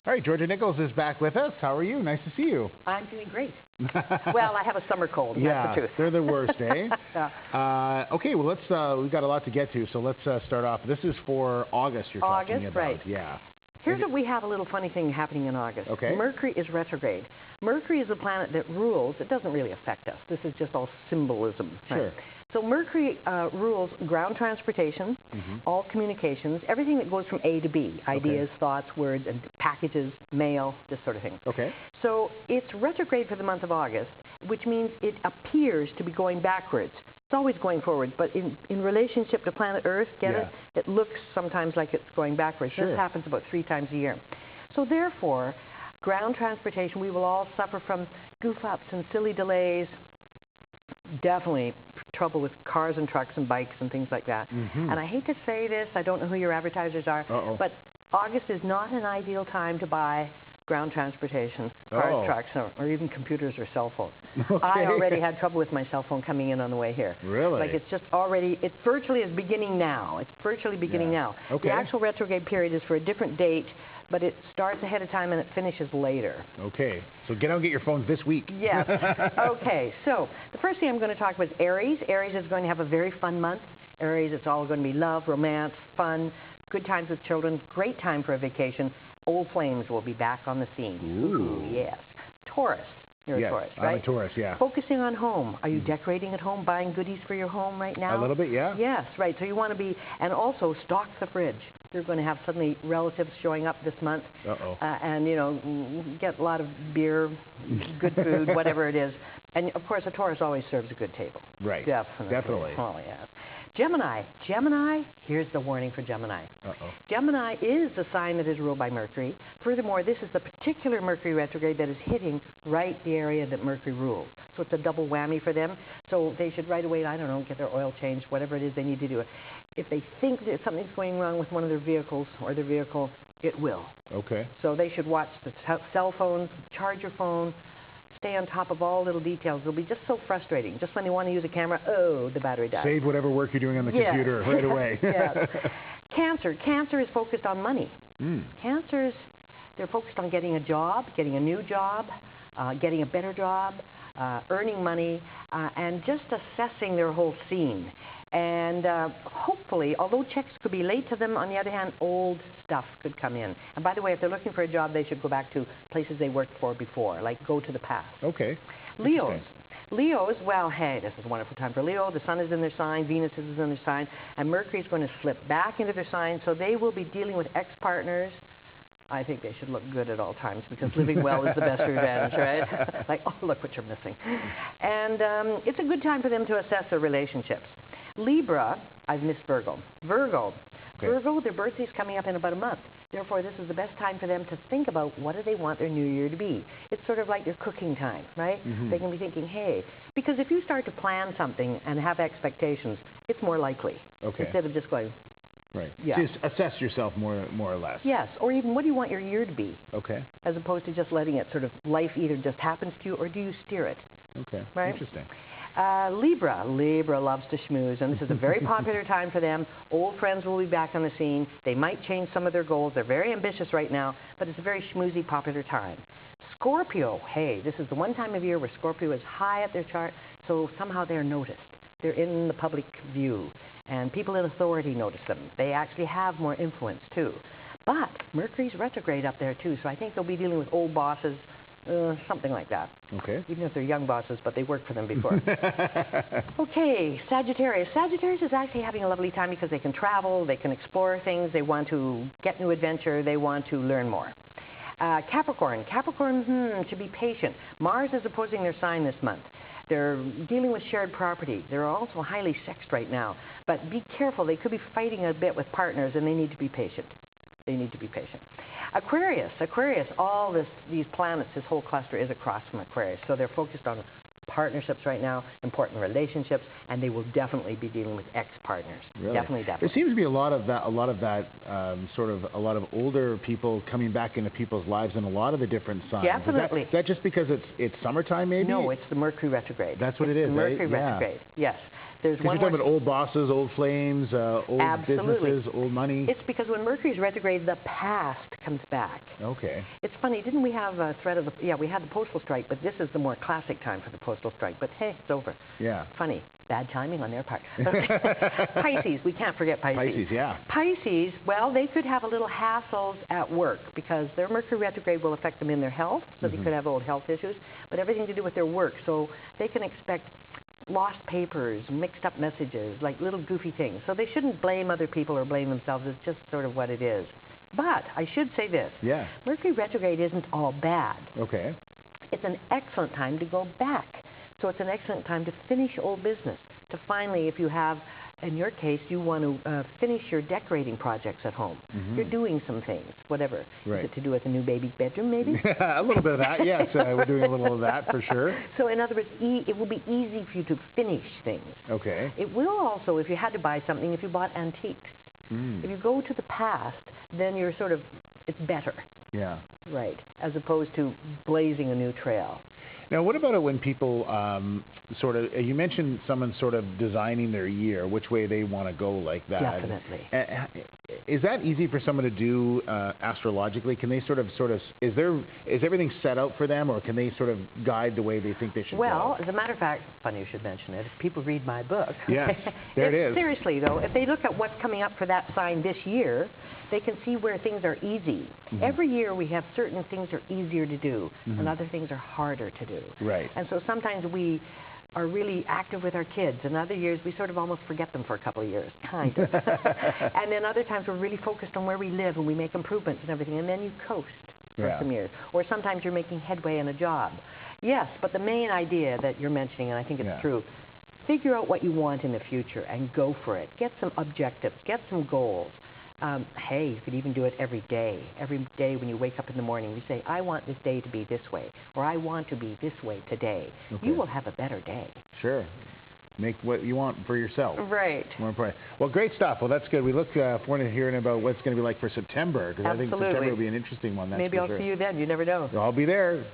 All right, Georgia Nicols is back with us. How are you? Nice to see you. I'm doing great. Well, I have a summer cold. Yeah, that's the truth. they're the worst, eh? Yeah. Okay, well, we've got a lot to get to, so let's start off. This is for August you're talking about. Right. Yeah. Here's what we have a little funny thing happening in August. Okay. Mercury is retrograde. Mercury is a planet that rules. It doesn't really affect us. This is just all symbolism. Right? Sure. So Mercury rules ground transportation, all communications, everything that goes from A to B, ideas, thoughts, words, and packages, mail, this sort of thing. Okay. So it's retrograde for the month of August, which means it appears to be going backwards. It's always going forward, but in relationship to planet Earth, get it? It looks sometimes like it's going backwards. Sure. This happens about 3 times a year. So therefore, ground transportation, we will all suffer from goof-ups and silly delays, definitely trouble with cars and trucks and bikes and things like that. And I hate to say this, I don't know who your advertisers are, but August is not an ideal time to buy ground transportation, cars, trucks, or even computers or cell phones. I already had trouble with my cell phone coming in on the way here. Really? Like it's just already, it virtually is beginning now. It's virtually beginning now. Okay. The actual retrograde period is for a different date, but it starts ahead of time and it finishes later. Okay, so get out and get your phones this week. Yes. Okay, so the first thing I'm going to talk about is Aries. Aries is going to have a very fun month. Aries, it's all going to be love, romance, fun, good times with children, great time for a vacation. Old flames will be back on the scene. Ooh. Yes. Taurus. You're a Taurus, right? I'm a Taurus, yeah. Focusing on home. Are you decorating at home, buying goodies for your home right now? A little bit, yeah. Yes, right. So you want to be, and also stock the fridge. You're going to have suddenly relatives showing up this month. And, you know, get a lot of beer, good food, whatever it is. And, of course, a Taurus always serves a good table. Right. Definitely. Oh, yes. Gemini. Gemini, here's the warning for Gemini. Gemini is the sign that is ruled by Mercury. Furthermore, this is the particular Mercury retrograde that is hitting right the area that Mercury rules. So it's a double whammy for them. So they should right away, I don't know, get their oil changed, whatever it is they need to do. If they think that something's going wrong with one of their vehicles or their vehicle, it will. Okay. So they should watch the cell phones, charge your phone, stay on top of all little details. It'll be just so frustrating. Just when you want to use a camera, oh, the battery died. Save whatever work you're doing on the computer right away. Cancer. Cancer is focused on money. Cancers, they're focused on getting a job, getting a new job, getting a better job, earning money, and just assessing their whole scene. And hopefully, although checks could be late to them, on the other hand, old stuff could come in. And by the way, if they're looking for a job, they should go back to places they worked for before, like go to the past. Okay. Leos. Leos, well, hey, this is a wonderful time for Leo. The sun is in their sign, Venus is in their sign, and Mercury is going to slip back into their sign, so they will be dealing with ex-partners. I think they should look good at all times because living well is the best revenge, right? Like, oh, look what you're missing. And it's a good time for them to assess their relationships. Libra, I've missed Virgo. Virgo, their birthday's coming up in about a month. Therefore, this is the best time for them to think about what do they want their new year to be. It's sort of like their cooking time, right? They can be thinking, hey, because if you start to plan something and have expectations, it's more likely. Instead of just going, Just assess yourself more or less. Yes, or even what do you want your year to be? As opposed to just letting it sort of, life either just happens to you or do you steer it? Right? Interesting. Libra. Libra loves to schmooze, and this is a very popular time for them. Old friends will be back on the scene. They might change some of their goals. They're very ambitious right now, but it's a very schmoozy, popular time. Scorpio. Hey, this is the one time of year where Scorpio is high up their chart, so somehow they're noticed. They're in the public view, and people in authority notice them. They actually have more influence, too. But Mercury's retrograde up there, too, so I think they'll be dealing with old bosses, something like that. Even if they're young bosses, but they worked for them before. Sagittarius. Sagittarius is actually having a lovely time because they can travel, they can explore things, they want to get new adventure, they want to learn more. Capricorn. Capricorn, should be patient. Mars is opposing their sign this month. They're dealing with shared property. They're also highly sexed right now. But be careful. They could be fighting a bit with partners, and they need to be patient. Aquarius. All these planets, this whole cluster is across from Aquarius. So they're focused on partnerships right now, important relationships, and they will definitely be dealing with ex-partners. Really? Definitely. There seems to be a lot of that, sort of a lot of older people coming back into people's lives in a lot of the different signs. Definitely. Is that just because it's summertime, maybe? No, it's the Mercury retrograde. That's what it is. Mercury retrograde. Yes. There's Because one you're more. talking about old bosses, old flames, old Absolutely. businesses, old money. It's because when Mercury's retrograde, the past comes back. Okay. It's funny, didn't we have a threat of the, yeah, we had the postal strike, but this is the more classic time for the postal strike. But hey, it's over. Yeah. Funny, bad timing on their part. Pisces, we can't forget Pisces. Pisces, yeah. Pisces, well, they could have a little hassles at work because their Mercury retrograde will affect them in their health, so they could have old health issues, but everything to do with their work. So they can expect lost papers, mixed up messages, like little goofy things. So they shouldn't blame other people or blame themselves. It's just sort of what it is. But I should say this. Yeah. Mercury retrograde isn't all bad. Okay. It's an excellent time to go back. So it's an excellent time to finish old business, to finally, if you have, in your case, you want to finish your decorating projects at home. You're doing some things, whatever. Right. Is it to do with a new baby's bedroom, maybe? A little bit of that, yes. We're doing a little of that for sure. So in other words, it will be easy for you to finish things. Okay. It will also, if you had to buy something, if you bought antiques. If you go to the past, then you're sort of, it's better. Yeah. Right, as opposed to blazing a new trail. Now, what about it when people sort of, you mentioned someone sort of designing their year, which way they want to go like that. Definitely. Is that easy for someone to do astrologically? Can they sort of, is everything set out for them, or can they sort of guide the way they think they should Well, go? as a matter of fact, funny you should mention it, if people read my book. Yes, there it is. Seriously, though, if they look at what's coming up for that sign this year, they can see where things are easy. Every year we have certain things are easier to do, and other things are harder to do. Right. And so sometimes we are really active with our kids, and other years we sort of almost forget them for a couple of years, kind of. And then other times we're really focused on where we live, and we make improvements and everything, and then you coast for some years. Or sometimes you're making headway in a job. Yes, but the main idea that you're mentioning, and I think it's true, figure out what you want in the future and go for it. Get some objectives, get some goals. Hey, you could even do it every day. Every day when you wake up in the morning, you say, I want this day to be this way, or I want to be this way today. You will have a better day. Sure. Make what you want for yourself. Right. More important. Well, great stuff. Well, that's good. We look forward to hearing about what's going to be like for September, because I think September will be an interesting one. That's Maybe for I'll sure. see you then. You never know. I'll be there.